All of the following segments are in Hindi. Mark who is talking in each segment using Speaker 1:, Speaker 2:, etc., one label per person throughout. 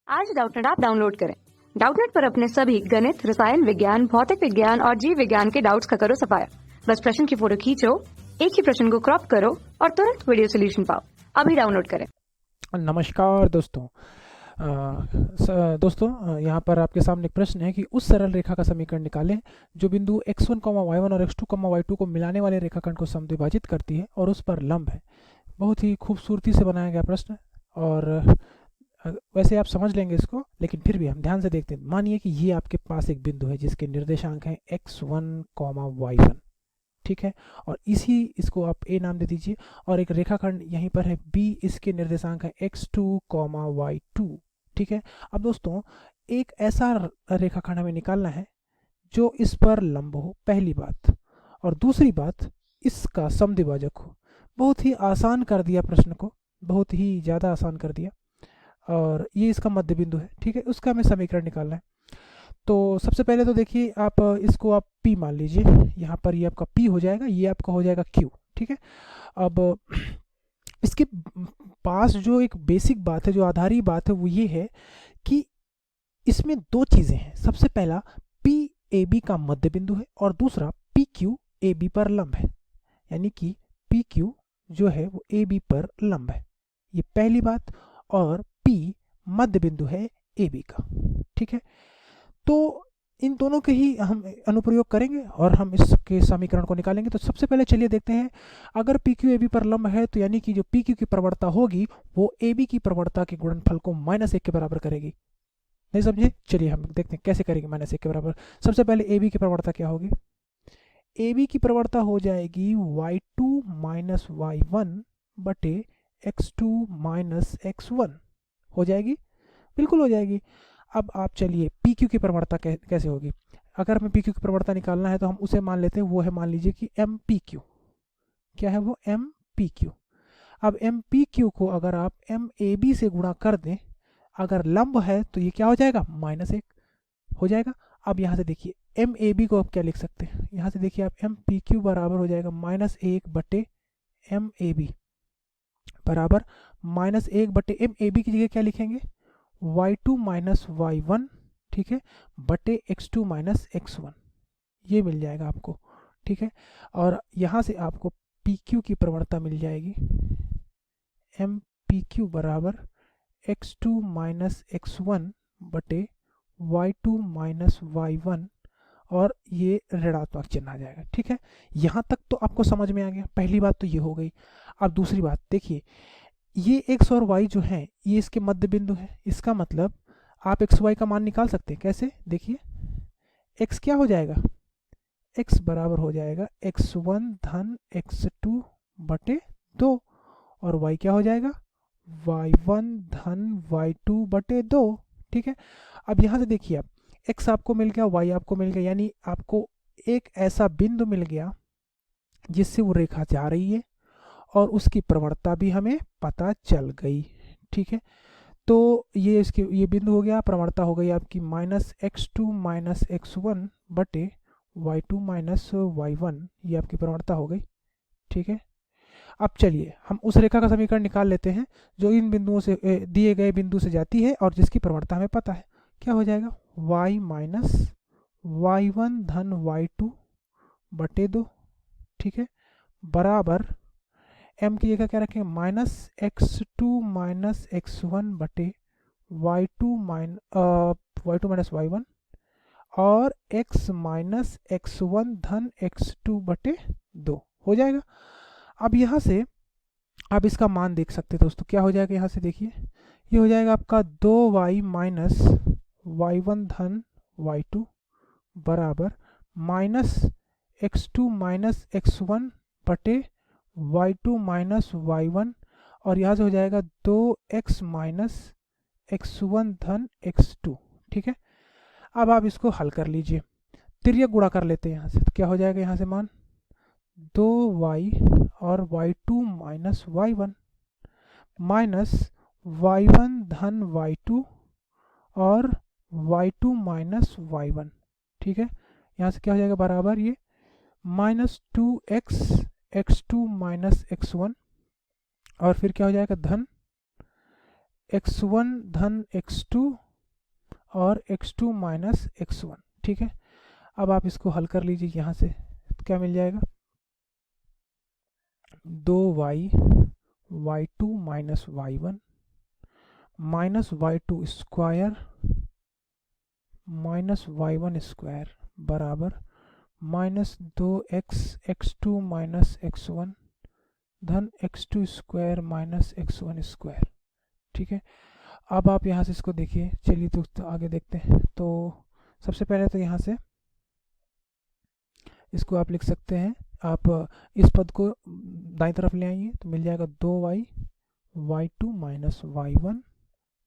Speaker 1: आज डाउटनेट ऐप डाउनलोड करें। डाउटनेट पर अपने सभी गणित, रसायन विज्ञान, भौतिक विज्ञान और जीव विज्ञान के डाउट्स का करो सफाया। बस प्रश्न की फोटो खींचो, एक ही प्रश्न को क्रॉप करो और तुरंत वीडियो सोल्यूशन पाओ। अभी डाउनलोड करें।
Speaker 2: नमस्कार दोस्तों। यहाँ पर आपके सामने एक प्रश्न है कि उस सरल रेखा का समीकरण निकालें जो बिंदु x1, y1 और x2, y2 को मिलाने वाले रेखाखंड को समद्विभाजित करती है और उस पर लंब है। बहुत ही खूबसूरती से बनाया गया प्रश्न और वैसे आप समझ लेंगे इसको, लेकिन फिर भी हम ध्यान से देखते हैं। मानिए कि ये आपके पास एक बिंदु है जिसके निर्देशांक हैं x1, y1, ठीक है, और इसको आप a नाम दे दीजिए और एक रेखाखंड यहीं पर है b, इसके निर्देशांक है x2, y2, ठीक है। अब दोस्तों एक ऐसा रेखाखंड हमें निकालना है जो इस पर लंब हो, पहली बात, और दूसरी बात इसका समद्विभाजक हो। बहुत ही आसान कर दिया प्रश्न को, बहुत ही ज़्यादा आसान कर दिया। और ये इसका मध्य बिंदु है, ठीक है, उसका हमें समीकरण निकालना है। तो सबसे पहले तो देखिए आप इसको आप P मान लीजिए, यहाँ पर ये आपका P हो जाएगा, ये आपका हो जाएगा Q, ठीक है। अब इसके पास जो एक बेसिक बात है, जो आधारी बात है, वो ये है कि इसमें दो चीज़ें हैं। सबसे पहला PAB का मध्य बिंदु है और दूसरा PQ AB पर लंब है, यानी कि PQ जो है वो AB पर लंब है, ये पहली बात। और P मध्य बिंदु है AB का, ठीक है। तो इन दोनों के ही हम अनुप्रयोग करेंगे और हम इसके समीकरण को निकालेंगे। तो सबसे पहले चलिए देखते हैं, अगर PQ AB पर लंब है तो यानी कि जो PQ की प्रवणता होगी वो AB की प्रवणता के गुणनफल को -1 के बराबर करेगी। नहीं समझे? चलिए हम देखते हैं कैसे करेगी -1 के बराबर। सबसे पहले AB की प्रवणता क्या होगी? AB की प्रवणता हो जाएगी y2 माइनस y1 बटे x2 माइनस x1। हो जाएगी, बिल्कुल हो जाएगी। अब आप चलिए PQ की प्रवणता कैसे होगी? अगर हमें PQ की प्रवणता निकालना है तो हम उसे मान लेते हैं, वो है, मान लीजिए कि MPQ। क्या है वो? MPQ। अब MPQ को अगर आप MAB से गुणा कर दें, अगर लंब है तो ये क्या हो जाएगा? -1 हो जाएगा। अब यहाँ से देखिए MAB को आप क्या लिख सकते हैं? यहाँ से देखिए आप MPQ बराबर हो जाएगा -1 बटे MAB बराबर -1 बटे MAB की जगह क्या लिखेंगे? y2 माइनस y1, ठीक है, बटे x2 माइनस x1, ये मिल जाएगा आपको, ठीक है। और यहाँ से आपको PQ की प्रवणता मिल जाएगी, MPQ बराबर x2 माइनस x1 बटे y2 माइनस y1, और ये ऋणात्मक चिन्ह आ जाएगा, ठीक है। यहाँ तक तो आपको समझ में आ गया, पहली बात तो ये हो गई। अब दूसरी बात देखिए, ये x और y जो है ये इसके मध्य बिंदु है, इसका मतलब आप x y का मान निकाल सकते हैं। कैसे? देखिए x क्या हो जाएगा? x बराबर हो जाएगा x1 धन x2 बटे 2, और y क्या हो जाएगा? y1 धन y2 बटे 2, ठीक है। अब यहाँ से देखिए आप x आपको मिल गया, y आपको मिल गया, यानी आपको एक ऐसा बिंदु मिल गया जिससे वो रेखा जा रही है और उसकी प्रवणता भी हमें पता चल गई, ठीक है। तो ये बिंदु हो गया, प्रवणता हो गई आपकी -x2 माइनस x1 बटे y2 माइनस y1, ये आपकी प्रवणता हो गई, ठीक है। अब चलिए हम उस रेखा का समीकरण निकाल लेते हैं जो इन बिंदुओं से दिए गए बिंदु से जाती है और जिसकी प्रवणता हमें पता है। क्या हो जाएगा? y माइनस y1 धन y2 बटे 2, ठीक है, बराबर m की जगह क्या रखेंगे? -x2 माइनस x1 बटे y2 माइनस y1 और x माइनस x1 धन x2 बटे 2 हो जाएगा। अब यहाँ से आप इसका मान देख सकते हैं दोस्तों, क्या हो जाएगा? यहाँ से देखिए ये हो जाएगा आपका 2y माइनस y1 धन y2 बराबर -x2 माइनस x1 बटे y2 माइनस y1, और यहाँ से हो जाएगा 2x माइनस x1 धन x2, ठीक है। अब आप इसको हल कर लीजिए, तिर्यक गुणा कर लेते हैं यहाँ से, तो क्या हो जाएगा? यहाँ से मान 2y और y2 minus y1 minus y1 धन y2 और y2 माइनस y1, ठीक है। यहाँ से क्या हो जाएगा? बराबर ये -2x x2 माइनस x1, और फिर क्या हो जाएगा? धन x1 धन x2 और x2 माइनस x1। ठीक है, अब आप इसको हल कर लीजिए। यहाँ से क्या मिल जाएगा, 2y y2 minus y1 minus y2 square minus y1 square बराबर minus 2x x2 minus x1 धन x2 square minus x1 square. ठीक है, अब आप यहाँ से इसको देखिए। चलिए तो आगे देखते हैं। तो सबसे पहले तो यहाँ से इसको आप लिख सकते हैं, आप इस पद को दाईं तरफ ले आइए तो मिल जाएगा 2y y2 माइनस y1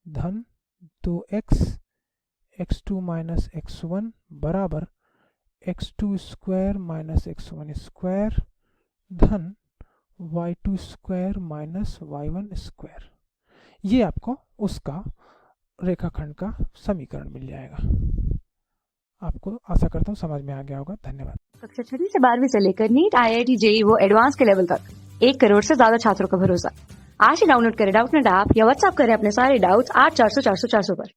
Speaker 2: धन 2x x2 माइनस x1 बराबर x2 square minus x1 square धन y2 square minus y1 square. ये आपको उसका रेखाखंड का समीकरण मिल जाएगा। आपको आशा करता हूँ समझ में आ गया होगा। धन्यवाद।
Speaker 1: कक्षा 6वीं से 12वीं से लेकर नीट, IIT, JEE वो एडवांस के लेवल तक 1 करोड़ से ज्यादा छात्रों का भरोसा। आज ही डाउनलोड करें डाउटनेट ऐप या व्हाट्सएप करें अपने सारे डाउट्स 8400 400 400 पर।